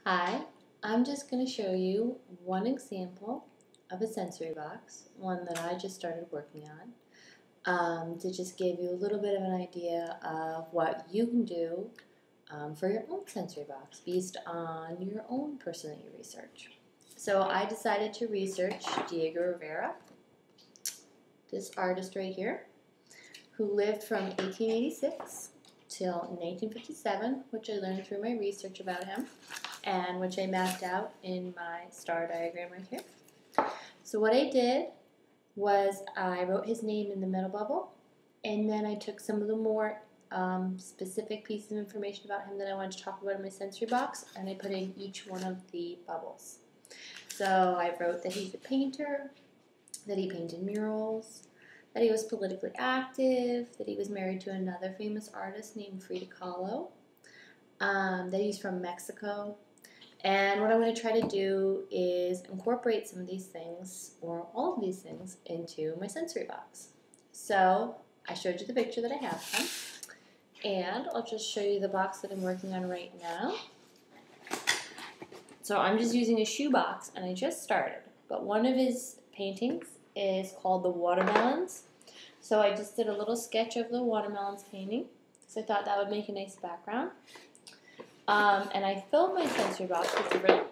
Hi, I'm just going to show you one example of a sensory box, one that I just started working on, to just give you a little bit of an idea of what you can do for your own sensory box based on your own person that you research. So I decided to research Diego Rivera, this artist right here, who lived from 1886 till 1957, which I learned through my research about him, and which I mapped out in my star diagram right here. So what I did was I wrote his name in the middle bubble, and then I took some of the more specific pieces of information about him that I wanted to talk about in my sensory box, and I put in each one of the bubbles. So I wrote that he's a painter, that he painted murals, that he was politically active, that he was married to another famous artist named Frida Kahlo, that he's from Mexico. And what I'm going to try to do is incorporate some of these things, or all of these things, into my sensory box. So I showed you the picture that I have of him, and I'll just show you the box that I'm working on right now. So I'm just using a shoe box, and I just started. But one of his paintings is called The Watermelons. So I just did a little sketch of the watermelons painting, because I thought that would make a nice background. And I filled my sensory box with different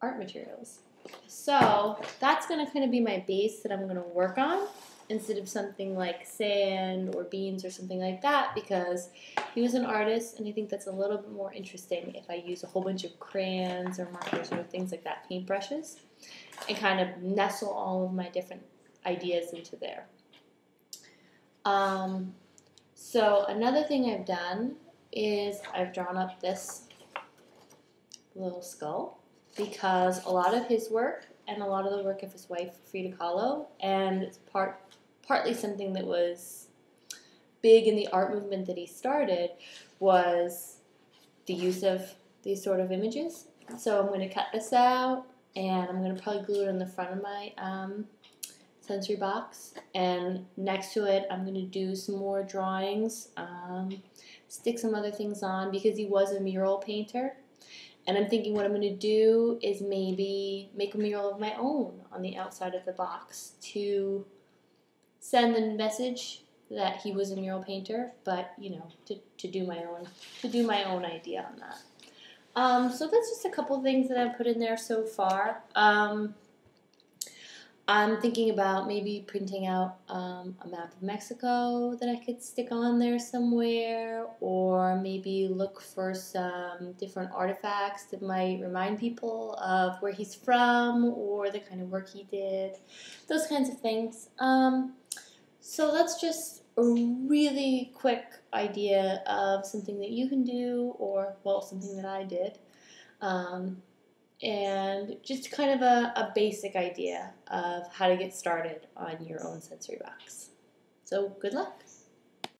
art materials. So that's going to kind of be my base that I'm going to work on, instead of something like sand or beans or something like that, because he was an artist, and I think that's a little bit more interesting if I use a whole bunch of crayons or markers or things like that, paintbrushes, and kind of nestle all of my different ideas into there. So another thing I've done is I've drawn up this little skull, because a lot of his work and a lot of the work of his wife Frida Kahlo, and it's partly something that was big in the art movement that he started, was the use of these sort of images. So I'm going to cut this out, and I'm going to probably glue it on the front of my sensory box, and next to it I'm going to do some more drawings, stick some other things on, because he was a mural painter. And I'm thinking what I'm going to do is maybe make a mural of my own on the outside of the box to send the message that he was a mural painter, but to do my own idea on that. So that's just a couple things that I've put in there so far. I'm thinking about maybe printing out a map of Mexico that I could stick on there somewhere, or maybe look for some different artifacts that might remind people of where he's from or the kind of work he did, those kinds of things. So that's just a really quick idea of something that you can do, or, well, something that I did. And just kind of a basic idea of how to get started on your own sensory box. So good luck.